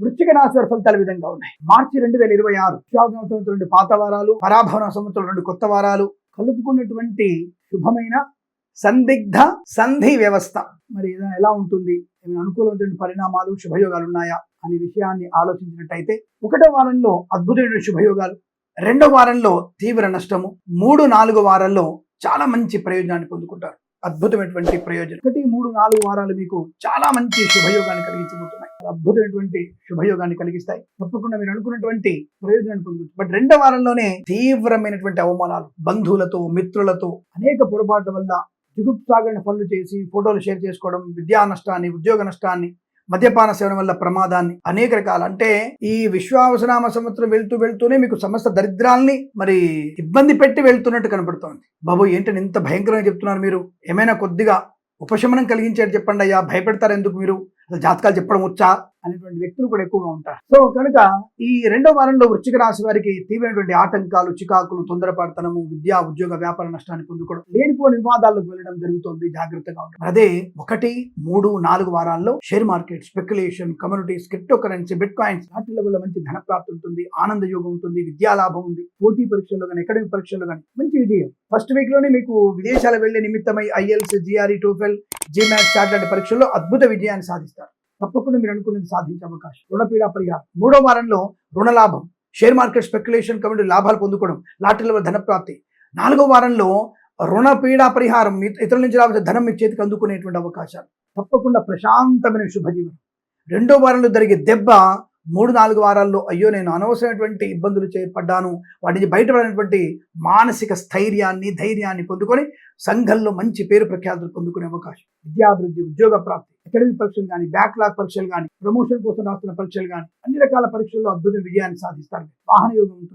వృశ్చిక రాశి వారి ఫలితాలు విధంగా ఉన్నాయి. మార్చి 2026 సంవత్సరం నుండి పాత వారాలు, పరాభవన సంవత్సరం నుండి కొత్త వారాలు కలుపుకున్నటువంటి శుభమైన సందిగ్ధ సంధి వ్యవస్థ మరి ఎలా ఉంటుంది, ఏమైనా అనుకూలమైన పరిణామాలు శుభయోగాలు ఉన్నాయా అనే విషయాన్ని ఆలోచించినట్టయితే, 1వ వారంలో అద్భుతమైన శుభయోగాలు, 2వ వారంలో తీవ్ర నష్టము, 3-4 వారాల్లో చాలా మంచి ప్రయోజనాన్ని పొందుకుంటారు. అద్భుతమైనటువంటి ప్రయోజనం 1-3-4 వారాలు మీకు చాలా మంచి శుభయోగాన్ని కలిగించబోతున్నాయి. అద్భుతమైనటువంటి శుభయోగాన్ని కలిగిస్తాయి. తప్పకుండా మీరు అనుకున్నటువంటి ప్రయోజనాన్ని పొందుకోవచ్చు. బట్ 2వ వారంలోనే తీవ్రమైనటువంటి అవమానాలు, బంధువులతో, మిత్రులతో అనేక పొరపాట్ల వల్ల జిగుప్సాగరణ పనులు చేసి ఫోటోలు షేర్ చేసుకోవడం, విద్యా నష్టాన్ని, ఉద్యోగ నష్టాన్ని, మద్యపాన సేవన వల్ల ప్రమాదాన్ని, అనేక రకాల అంటే ఈ విశ్వావసనామ సంవత్సరం వెళ్తూనే మీకు సమస్త దరిద్రాల్ని మరి ఇబ్బంది పెట్టి వెళ్తున్నట్టు కనపడుతోంది. బాబు ఏంటని ఇంత భయంకరంగా చెప్తున్నారు మీరు, ఏమైనా కొద్దిగా ఉపశమనం కలిగించేది చెప్పండి అయ్యా, భయపెడతారు ఎందుకు మీరు, అసలు జాతకాలు చెప్పడం వచ్చా అనేటువంటి వ్యక్తులు కూడా ఎక్కువగా ఉంటారు. సో కనుక ఈ 2వ వారంలో వృశ్చిక రాశి వారికి తీవ్రమైనటువంటి ఆటంకాలు, చికాకులు, తొందరపడతనము, విద్యా ఉద్యోగ వ్యాపార నష్టాన్ని పొందుకోవడం, లేనిపోని వివాదాలకు వెళ్ళడం జరుగుతుంది. జాగ్రత్తగా ఉంటుంది. అదే 1-3-4 వారాల్లో share market, speculation, communities, crypto currency, bit coins వాటి వల్ల మంచి ధనప్రాప్తి ఉంటుంది, ఆనంద యోగం ఉంటుంది, విద్యా లాభం ఉంది, పోటీ పరీక్షల్లో కానీ, అకాడమిక్ పరీక్షల్లో కానీ మంచి విజయం. ఫస్ట్ వీక్ లోనే మీకు విదేశాలు వెళ్లే నిమిత్తమై IELTS, GRE, TOEFL, GMAT, SAT లాంటి పరీక్షల్లో అద్భుత విజయాన్ని సాధిస్తారు. తప్పకుండా మీరు అనుకున్నది సాధించే అవకాశం. రుణపీడా పరిహారం 3వ వారంలో రుణలాభం, షేర్ మార్కెట్, స్పెక్యులేషన్, కమ్యూనిటీ లాభాలు పొందుకోవడం, లాటరీల ధనప్రాప్తి. 4వ వారంలో రుణపీడా పరిహారం, ఇతరుల నుంచి రావాల్సిన ధనం మీ చేతికి అందుకునేటువంటి అవకాశాలు. తప్పకుండా ప్రశాంతమైన శుభజీవనం. 2వ వారంలో జరిగే దెబ్బ 3-4 వారాల్లో అయ్యో నేను అనవసరమైనటువంటి ఇబ్బందులు చేపడ్డాను, వాటి నుంచి బయటపడినటువంటి మానసిక స్థైర్యాన్ని, ధైర్యాన్ని పొందుకొని సంఘంలో మంచి పేరు ప్రఖ్యాతులు పొందుకునే అవకాశం. విద్యాభివృద్ధి, ఉద్యోగ ప్రాప్తి, అకాడమిక్ పరీక్షలు కానీ, బ్యాక్లాగ్ పరీక్షలు కానీ, ప్రమోషన్ కోసం రాస్తున్న పరీక్షలు కానీ, అన్ని రకాల పరీక్షల్లో అద్భుత విజయాన్ని సాధిస్తారు. వాహన యోగం ఉంటుంది.